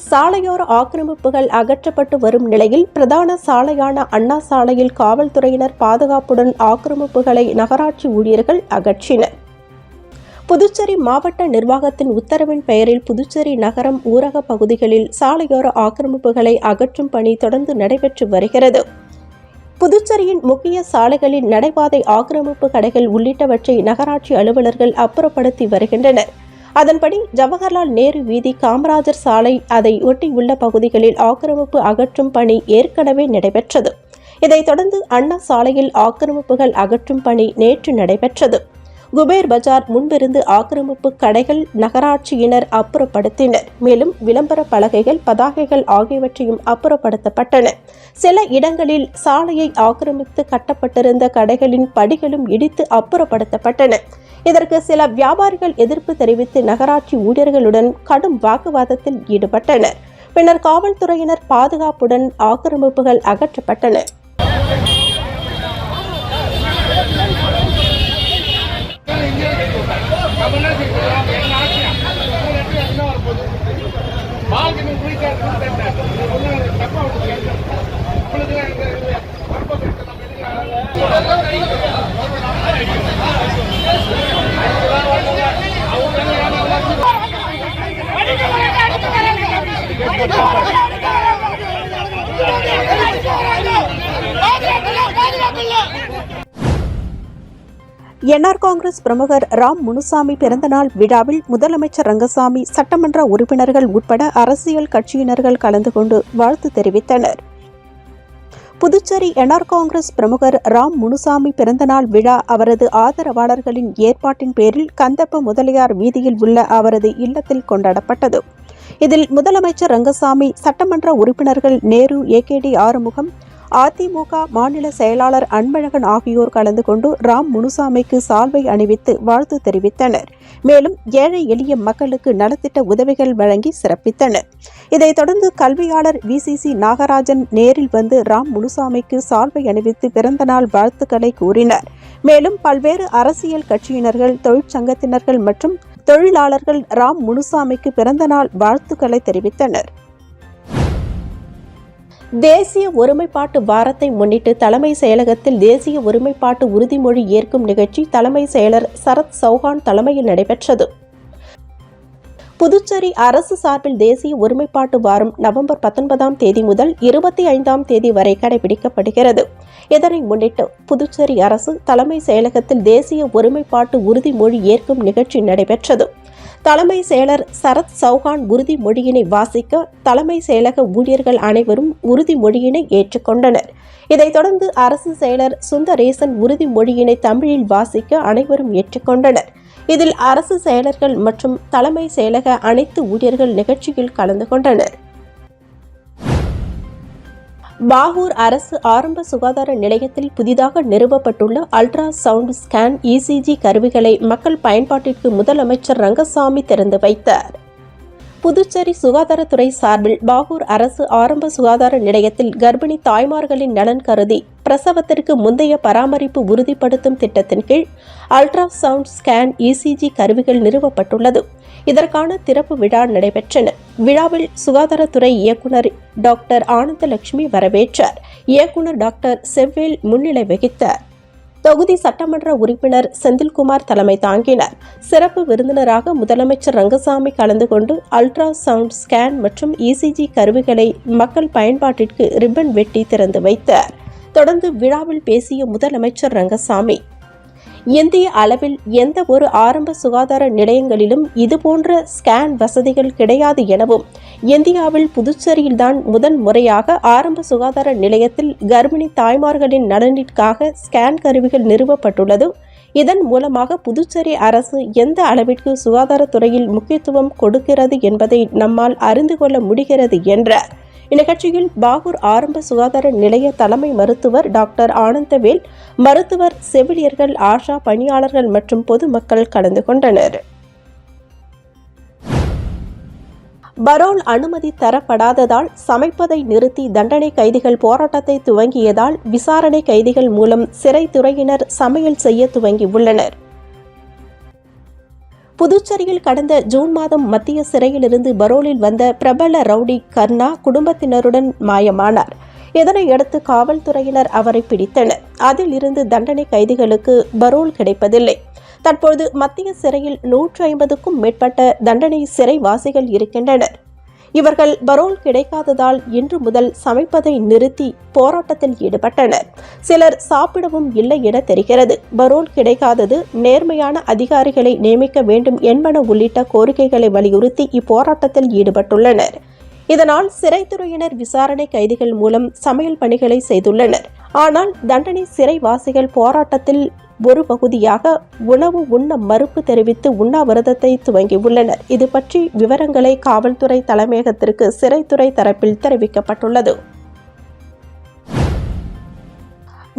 சாலையோர ஆக்கிரமிப்புகள் அகற்றப்பட்டு வரும் நிலையில் பிரதான சாலையான அண்ணா சாலையில் காவல்துறையினர் பாதுகாப்புடன் ஆக்கிரமிப்புகளை நகராட்சி ஊழியர்கள் அகற்றினர். புதுச்சேரி மாவட்ட நிர்வாகத்தின் உத்தரவின் பெயரில் புதுச்சேரி நகரம் ஊரக பகுதிகளில் சாலையோர ஆக்கிரமிப்புகளை அகற்றும் பணி தொடர்ந்து நடைபெற்று வருகிறது. புதுச்சேரியின் முக்கிய சாலைகளில் நடைபாதை ஆக்கிரமிப்பு கடைகள் உள்ளிட்டவற்றை நகராட்சி அலுவலர்கள் அப்புறப்படுத்தி வருகின்றனர். அதன்படி ஜவஹர்லால் நேரு வீதி, காமராஜர் சாலை, அதை ஒட்டியுள்ள பகுதிகளில் ஆக்கிரமிப்பு அகற்றும் பணி ஏற்கனவே நடைபெற்றது. இதைத் தொடர்ந்து அண்ணா சாலையில் ஆக்கிரமிப்புகள் அகற்றும் பணி நேற்று நடைபெற்றது. குபேர் பஜார் முன்பிருந்து ஆக்கிரமிப்பு கடைகள் நகராட்சியினர் அப்புறப்படுத்தினர். மேலும் விளம்பர பலகைகள், பதாகைகள் ஆகியவற்றையும் அப்புறப்படுத்தப்பட்டன. சில இடங்களில் சாலையை ஆக்கிரமித்து கட்டப்பட்டிருந்த கடைகளின் படிகளும் இடித்து அப்புறப்படுத்தப்பட்டன. இதற்கு சில வியாபாரிகள் எதிர்ப்பு தெரிவித்து நகராட்சி ஊழியர்களுடன் கடும் வாக்குவாதத்தில் ஈடுபட்டனர். பின்னர் காவல்துறையினர் பாதுகாப்புடன் ஆக்கிரமிப்புகள் அகற்றப்பட்டன. என்ஆர் காங்கிரஸ் பிரமுகர் ராம் முனுசாமி பிறந்தநாள் விழாவில் முதலமைச்சர் ரங்கசாமி, சட்டமன்ற உறுப்பினர்கள் உட்பட அரசியல் கட்சியினர்கள் கலந்து கொண்டு வாழ்த்து தெரிவித்தனர். புதுச்சேரி என்ஆர் காங்கிரஸ் பிரமுகர் ராம் முனுசாமி பிறந்தநாள் விழா அவரது ஆதரவாளர்களின் ஏற்பாட்டின் பேரில் கந்தப்ப முதலியார் வீதியில் உள்ள அவரது இல்லத்தில் கொண்டாடப்பட்டது. இதில் முதலமைச்சர் ரங்கசாமி, சட்டமன்ற உறுப்பினர்கள் நேரு, ஏகேடி ஆறுமுகம், அதிமுக மாநில செயலாளர் அன்பழகன் ஆகியோர் கலந்து கொண்டு ராம் முனுசாமிக்கு சால்வை அணிவித்து வாழ்த்து தெரிவித்தனர். மேலும் ஏழை எளிய மக்களுக்கு நலத்திட்ட உதவிகள் வழங்கி சிறப்பித்தனர். இதைத் தொடர்ந்து கல்வியாளர் விசிசி நாகராஜன் நேரில் வந்து ராம் முனுசாமிக்கு சால்வை அணிவித்து பிறந்தநாள் வாழ்த்துக்களை கூறினார். மேலும் பல்வேறு அரசியல் கட்சியினர்கள், தொழிற்சங்கத்தினர்கள் மற்றும் தொழிலாளர்கள் ராம் முனுசாமிக்கு பிறந்தநாள் வாழ்த்துக்களை தெரிவித்தனர். தேசிய ஒருமைப்பாட்டு வாரத்தை முன்னிட்டு தலைமை செயலகத்தில் தேசிய ஒருமைப்பாட்டு உறுதிமொழி ஏற்கும் நிகழ்ச்சி தலைமை செயலர் சரத் சௌஹான் தலைமையில் நடைபெற்றது. புதுச்சேரி அரசு சார்பில் தேசிய ஒருமைப்பாட்டு வாரம் நவம்பர் 19ஆம் தேதி முதல் 25ஆம் தேதி வரை கடைபிடிக்கப்படுகிறது. இதனை முன்னிட்டு புதுச்சேரி அரசு தலைமை செயலகத்தில் தேசிய ஒருமைப்பாட்டு உறுதிமொழி ஏற்கும் நிகழ்ச்சி நடைபெற்றது. தலைமை செயலர் சரத் சௌஹான் உறுதிமொழியினை வாசிக்க தலைமை செயலக ஊழியர்கள் அனைவரும் உறுதிமொழியினை ஏற்றுக்கொண்டனர். இதைத் தொடர்ந்து அரசு செயலர் சுந்தரேசன் உறுதிமொழியினை தமிழில் வாசிக்க அனைவரும் ஏற்றுக்கொண்டனர். இதில் அரசு செயலர்கள் மற்றும் தலைமை செயலக அனைத்து ஊழியர்கள் நிகழ்ச்சியில் கலந்து கொண்டனர். பாகூர் அரசு ஆரம்ப சுகாதார நிலையத்தில் புதிதாக நிறுவப்பட்டுள்ள அல்ட்ரா சவுண்ட் ஸ்கேன், இசிஜி கருவிகளை மக்கள் பயன்பாட்டிற்கு முதலமைச்சர் ரங்கசாமி திறந்து வைத்தார். புதுச்சேரி சுகாதாரத்துறை சார்பில் பாகூர் அரசு ஆரம்ப சுகாதார நிலையத்தில் கர்ப்பிணி தாய்மார்களின் நலன் கருதி பிரசவத்திற்கு முந்தைய பராமரிப்பு உறுதிப்படுத்தும் திட்டத்தின் கீழ் அல்ட்ரா சவுண்ட் ஸ்கேன், இசிஜி கருவிகள் நிறுவப்பட்டுள்ளது. இதற்கான திறப்பு விழா நடைபெற்றன. விழாவில் சுகாதாரத்துறை இயக்குநர் டாக்டர் ஆனந்தலட்சுமி வரவேற்றார். இயக்குநர் டாக்டர் செவ்வேல் முன்னிலை வகித்தார். தொகுதி சட்டமன்ற உறுப்பினர் செந்தில்குமார் தலைமை தாங்கினார். சிறப்பு விருந்தினராக முதலமைச்சர் ரங்கசாமி கலந்து கொண்டு அல்ட்ரா சவுண்ட் ஸ்கேன் மற்றும் இசிஜி கருவிகளை மக்கள் பயன்பாட்டிற்கு ரிப்பன் வெட்டி திறந்து வைத்தார். தொடர்ந்து விழாவில் பேசிய முதலமைச்சர் ரங்கசாமி, இந்திய அளவில் எந்த ஒரு ஆரம்ப சுகாதார நிலையங்களிலும் இதுபோன்ற ஸ்கேன் வசதிகள் கிடையாது எனவும், இந்தியாவில் புதுச்சேரியில்தான் முதன் முறையாக ஆரம்ப சுகாதார நிலையத்தில் கர்ப்பிணி தாய்மார்களின் நலனிற்காக ஸ்கேன் கருவிகள் நிறுவப்பட்டுள்ளது. இதன் மூலமாக புதுச்சேரி அரசு எந்த அளவிற்கு சுகாதாரத்துறையில் முக்கியத்துவம் கொடுக்கிறது என்பதை நம்மால் அறிந்து கொள்ள முடிகிறது என்றார். இந்நிகழ்ச்சியில் பாகூர் ஆரம்ப சுகாதார நிலைய தலைமை மருத்துவர் டாக்டர் ஆனந்தவேல், மருத்துவர், செவிலியர்கள், ஆஷா பணியாளர்கள் மற்றும் பொதுமக்கள் கலந்து கொண்டனர். பரோல் அனுமதி தரப்படாததால் சமைப்பதை நிறுத்தி தண்டனை கைதிகள் போராட்டத்தை துவங்கியதால் விசாரணை கைதிகள் மூலம் சிறைத்துறையினர் சமையல் செய்ய துவங்கியுள்ளனர். புதுச்சேரியில் கடந்த ஜூன் மாதம் மத்திய சிறையிலிருந்து பரோலில் வந்த பிரபல ரவுடி கர்ணா குடும்பத்தினருடன் மாயமானார். இதனையடுத்து காவல்துறையினர் அவரை பிடித்தனர். அதில் இருந்து தண்டனை கைதிகளுக்கு பரோல் கிடைப்பதில்லை. தற்போது மத்திய சிறையில் 150க்கும் மேற்பட்ட தண்டனை சிறைவாசிகள் இருக்கின்றனர். இவர்கள் பரோல் கிடைக்காததால் இன்று முதல் சமைப்பதை நிறுத்தி போராட்டத்தில் ஈடுபட்டனர். சிலர் சாப்பிடவும் இல்லை என தெரிகிறது. பரோல் கிடைக்காதது, நேர்மையான அதிகாரிகளை நியமிக்க வேண்டும் என்பன உள்ளிட்ட கோரிக்கைகளை வலியுறுத்தி இப்போராட்டத்தில் ஈடுபட்டுள்ளனர். இதனால் சிறைத்துறையினர் விசாரணை கைதிகள் மூலம் சமையல் பணிகளை செய்துள்ளனர். ஆனால் தண்டனை சிறைவாசிகள் போராட்டத்தில் ஒரு பகுதியாக உணவு உண்ண மறுப்பு தெரிவித்து உண்ணாவிரதத்தை துவங்கியுள்ளனர். இது பற்றி விவரங்களை காவல்துறை தலைமையகத்திற்கு சிறைத்துறை தரப்பில் தெரிவிக்கப்பட்டுள்ளது.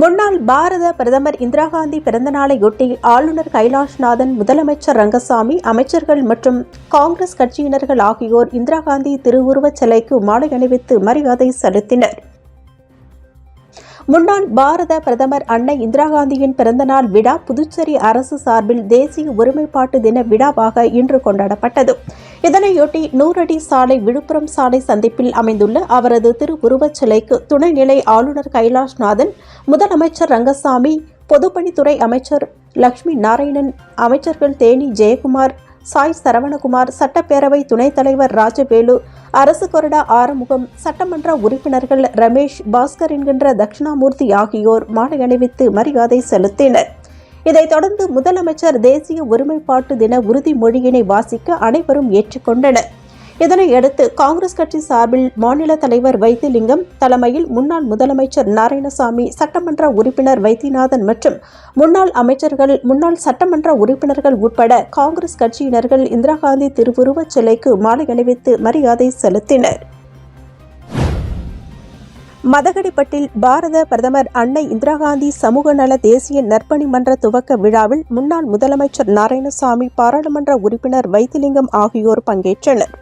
முன்னாள் பாரத பிரதமர் இந்திரா காந்தி பிறந்தநாளையொட்டி ஆளுநர் கைலாஷ்நாதன், முதலமைச்சர் ரங்கசாமி, அமைச்சர்கள் மற்றும் காங்கிரஸ் கட்சியினர்கள் ஆகியோர் இந்திரா காந்தி திருவுருவச் சிலைக்கு மாலை அணிவித்து மரியாதை செலுத்தினர். முன்னாள் பாரத பிரதமர் அன்னை இந்திரா காந்தியின் பிறந்தநாள் விழா புதுச்சேரி அரசு சார்பில் தேசிய ஒருமைப்பாட்டு தின விழாவாக இன்று கொண்டாடப்பட்டது. இதனையொட்டி 100 அடி சாலை விழுப்புரம் சாலை சந்திப்பில் அமைந்துள்ள அவரது திருவுருவச் சிலைக்கு துணைநிலை ஆளுநர் கைலாஷ்நாதன், முதலமைச்சர் ரங்கசாமி, பொதுப்பணித்துறை அமைச்சர் லட்சுமி நாராயணன், அமைச்சர்கள் தேனி ஜெயக்குமார், சாய் சரவணகுமார், சட்டப்பேரவை துணைத் தலைவர் ராஜவேலு, அரசு கொறடா ஆறுமுகம், சட்டமன்ற உறுப்பினர்கள் ரமேஷ், பாஸ்கர் என்கின்ற தட்சிணாமூர்த்தி ஆகியோர் மாலை அணிவித்து மரியாதை செலுத்தினர். இதைத் தொடர்ந்து முதலமைச்சர் தேசிய ஒருமைப்பாட்டு தின உறுதிமொழியினை வாசிக்க அனைவரும் ஏற்றுக்கொண்டனர். இதனையடுத்து காங்கிரஸ் கட்சி சார்பில் மாநில தலைவர் வைத்திலிங்கம் தலைமையில் முன்னாள் முதலமைச்சர் நாராயணசாமி, சட்டமன்ற உறுப்பினர் வைத்தியநாதன் மற்றும் முன்னாள் அமைச்சர்கள், முன்னாள் சட்டமன்ற உறுப்பினர்கள் உட்பட காங்கிரஸ் கட்சியினர்கள் இந்திரா காந்தி திருவுருவச் சிலைக்கு மாலை அணிவித்து மரியாதை செலுத்தினர். மதகடிப்பட்டில் பாரத பிரதமர் அன்னை இந்திரா காந்தி சமூக நல தேசிய நற்பணி மன்ற துவக்க விழாவில் முன்னாள் முதலமைச்சர் நாராயணசாமி, பாராளுமன்ற உறுப்பினர் வைத்திலிங்கம் ஆகியோர் பங்கேற்றனர்.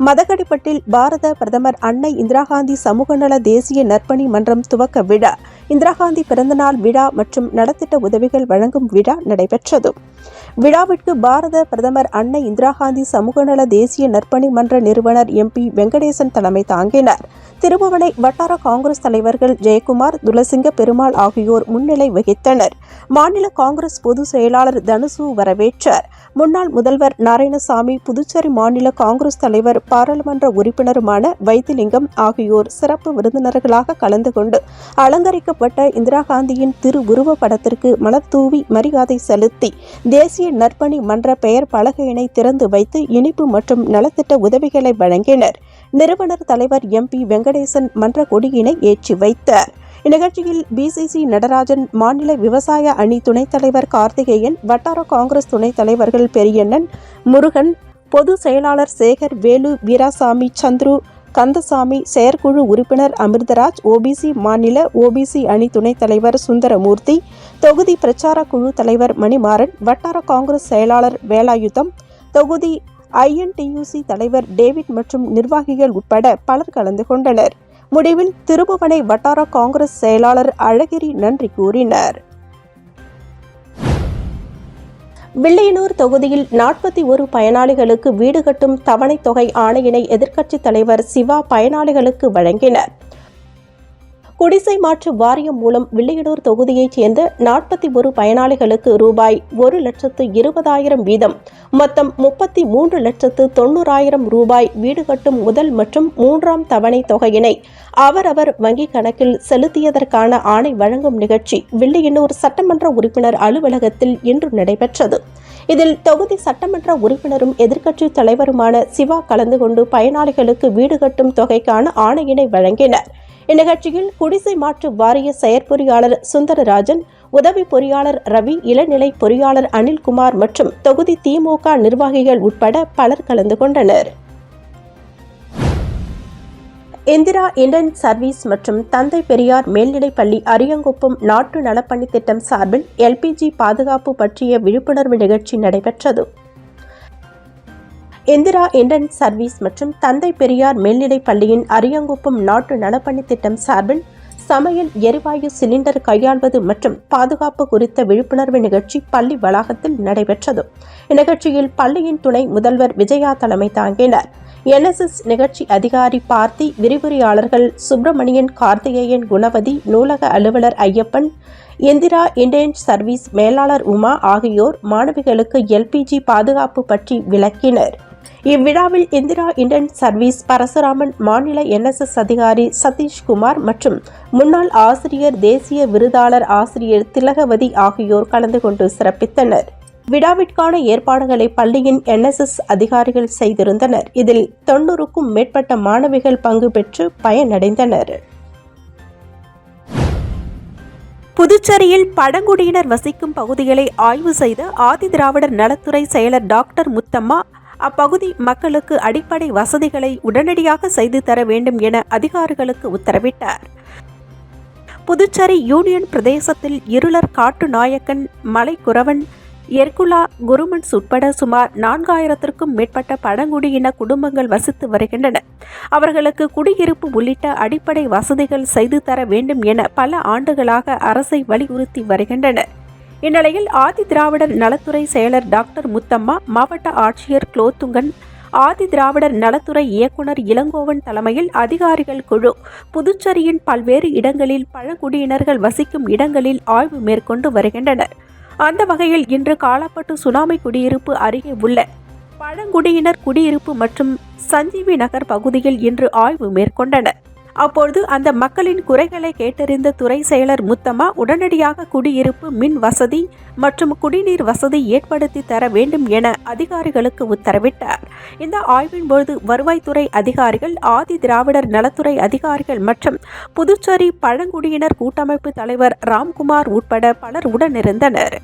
மதகடிப்பட்டில் பாரத பிரதமர் அன்னை இந்திரா காந்தி சமூக நல தேசிய நற்பணி மன்றம் துவக்க விழா, இந்திரா காந்தி பிறந்தநாள் விழா மற்றும் நலத்திட்ட உதவிகள் வழங்கும் விழா நடைபெற்றது. விழாவிற்கு பாரத பிரதமர் அன்னை இந்திரா காந்தி சமூக நல தேசிய நற்பணி மன்ற நிறுவனர் MP வெங்கடேசன் தலைமை தாங்கினார். திருபுவனை வட்டார காங்கிரஸ் தலைவர்கள் ஜெயக்குமார், துளசிங்க பெருமாள் ஆகியோர் முன்னிலை வகித்தனர். மாநில காங்கிரஸ் பொதுச் செயலாளர் தனுசு வரவேற்றார். முன்னாள் முதல்வர் நாராயணசாமி, புதுச்சேரி மாநில காங்கிரஸ் தலைவர், பாராளுமன்ற உறுப்பினருமான வைத்திலிங்கம் ஆகியோர் சிறப்பு விருந்தினர்களாக கலந்து கொண்டு அலங்கரிக்கப்பட்ட இந்திரா காந்தியின் திருவுருவ படத்திற்கு மலர் தூவி மரியாதை செலுத்தி தேசிய நற்பணி மன்ற பெயர் பலகையினை திறந்து வைத்து இனிப்பு மற்றும் நலத்திட்ட உதவிகளை வழங்கினர். நிறுவனர் தலைவர் MP வெங்கடேசன் மன்ற கொடியினை ஏற்றி வைத்தார். இந்நிகழ்ச்சியில் BCC நடராஜன், மாநில விவசாய அணி துணைத் தலைவர் கார்த்திகேயன், வட்டார காங்கிரஸ் துணைத் தலைவர்கள் பெரியண்ணன், முருகன், பொது செயலாளர் சேகர், வேலு, வீராசாமி, சந்துரு, கந்தசாமி, செயற்குழு உறுப்பினர் அமிர்தராஜ், OBC மாநில OBC அணி துணைத் தலைவர் சுந்தரமூர்த்தி, தொகுதி பிரச்சார குழு தலைவர் மணிமாறன், வட்டார காங்கிரஸ் செயலாளர் வேலாயுதம், தொகுதி INTUC தலைவர் டேவிட் மற்றும் நிர்வாகிகள் உட்பட பலர் கலந்து கொண்டனர். முடிவில் திருபுவனை வட்டார காங்கிரஸ் செயலாளர் அழகிரி நன்றி கூறினார். வில்லியனூர் தொகுதியில் 41 பயனாளிகளுக்கு வீடு கட்டும் தவணைத் தொகை ஆணையினை எதிர்க்கட்சித் தலைவர் சிவா பயனாளிகளுக்கு வழங்கினார். குடிசை மாற்று வாரியம் மூலம் வில்லியனூர் தொகுதியைச் சேர்ந்த 41 பயனாளிகளுக்கு ரூபாய் 1,20,000 வீதம் மொத்தம் 33,90,000 ரூபாய் வீடு கட்டும் முதல் மற்றும் 3ஆம் தவணை தொகையினை அவரவர் வங்கிக் கணக்கில் செலுத்தியதற்கான ஆணை வழங்கும் நிகழ்ச்சி வில்லியனூர் சட்டமன்ற உறுப்பினர் அலுவலகத்தில் இன்று நடைபெற்றது. இதில் தொகுதி சட்டமன்ற உறுப்பினரும் எதிர்க்கட்சித் தலைவருமான சிவா கலந்து கொண்டு பயனாளிகளுக்கு வீடு கட்டும் தொகைக்கான ஆணையினை வழங்கினார். இந்நிகழ்ச்சியில் குடிசை மாற்று வாரிய செயற்பொறியாளர் சுந்தரராஜன், உதவி பொறியாளர் ரவி, இளநிலை பொறியாளர் அனில்குமார் மற்றும் தொகுதி திமுக நிர்வாகிகள் உட்பட பலர் கலந்து கொண்டனர். இந்திரா இந்தியன் சர்வீஸ் மற்றும் தந்தை பெரியார் மேல்நிலைப்பள்ளி அரியங்குப்பம் நாட்டு நலப்பணி திட்டம் சார்பில் LPG பாதுகாப்பு பற்றிய விழிப்புணர்வு நிகழ்ச்சி நடைபெற்றது. இந்திரா இந்தியன் சர்வீஸ் மற்றும் தந்தை பெரியார் மேல்நிலைப் பள்ளியின் அரியங்குப்பம் நாட்டு நலப்பணி திட்டம் சார்பில் சமையல் எரிவாயு சிலிண்டர் கையாள்வது மற்றும் பாதுகாப்பு குறித்த விழிப்புணர்வு நிகழ்ச்சி பள்ளி வளாகத்தில் நடைபெற்றது. இந்நிகழ்ச்சியில் பள்ளியின் துணை முதல்வர் விஜயா தலைமை தாங்கினார். NSS நிகழ்ச்சி அதிகாரி பார்த்தி, விரிவுரையாளர்கள் சுப்பிரமணியன், கார்த்திகேயன், குணவதி, நூலக அலுவலர் ஐயப்பன், இந்திரா இண்டேன் சர்வீஸ் மேலாளர் உமா ஆகியோர் மாணவிகளுக்கு LPG பாதுகாப்பு பற்றி விளக்கினர். இவ்விழாவில் இந்திரா இண்டேன் சர்வீஸ் பரசுராமன், மாநில NSS அதிகாரி சதீஷ்குமார் மற்றும் முன்னாள் ஆசிரியர், தேசிய விருதாளர் ஆசிரியர் திலகவதி ஆகியோர் கலந்து கொண்டு சிறப்பித்தனர். விழாவிற்கான ஏற்பாடுகளை பள்ளியின் NSS அதிகாரிகள் செய்திருந்தனர். இதில் 90க்கும் மேற்பட்ட மாணவிகள் பங்கு பெற்று பயனடைந்தனர். புதுச்சேரியில் பழங்குடியினர் வசிக்கும் பகுதிகளை ஆய்வு செய்த ஆதிதிராவிடர் நலத்துறை செயலர் டாக்டர் முத்தம்மா, அப்பகுதி மக்களுக்கு அடிப்படை வசதிகளை உடனடியாக செய்து தர வேண்டும் என அதிகாரிகளுக்கு உத்தரவிட்டார். புதுச்சேரி யூனியன் பிரதேசத்தில் இருளர், காட்டுநாயக்கன், மலைக்குறவன், எர்குலா, குருமன்ஸ் உட்பட சுமார் 4000க்கும் மேற்பட்ட பழங்குடியின குடும்பங்கள் வசித்து வருகின்றன. அவர்களுக்கு குடியிருப்பு உள்ளிட்ட அடிப்படை வசதிகள் செய்து தர வேண்டும் என பல ஆண்டுகளாக அரசை வலியுறுத்தி வருகின்றனர். இந்நிலையில் ஆதிதிராவிடர் நலத்துறை செயலர் டாக்டர் முத்தம்மா, மாவட்ட ஆட்சியர் குலோத்துங்கன், ஆதிதிராவிடர் நலத்துறை இயக்குனர் இளங்கோவன் தலைமையில் அதிகாரிகள் குழு புதுச்சேரியின் பல்வேறு இடங்களில் பழங்குடியினர்கள் வசிக்கும் இடங்களில் ஆய்வு மேற்கொண்டு வருகின்றனர். அந்த வகையில் இன்று காலாப்பட்டு சுனாமி குடியிருப்பு அருகே உள்ள பழங்குடியினர் குடியிருப்பு மற்றும் சஞ்சீவி நகர் பகுதியில் இன்று ஆய்வு மேற்கொண்டனர். அப்பொழுது அந்த மக்களின் குறைகளை கேட்டறிந்த துறை செயலர் முத்தம்மா, உடனடியாக குடியிருப்பு, மின் வசதி மற்றும் குடிநீர் வசதி ஏற்படுத்தி தர வேண்டும் என அதிகாரிகளுக்கு உத்தரவிட்டார். இந்த ஆய்வின் போது வருவாய்த்துறை அதிகாரிகள், ஆதி திராவிடர் நலத்துறை அதிகாரிகள் மற்றும் புதுச்சேரி பழங்குடியினர் கூட்டமைப்பு தலைவர் ராம்குமார் உட்பட பலர் உடனிருந்தனர்.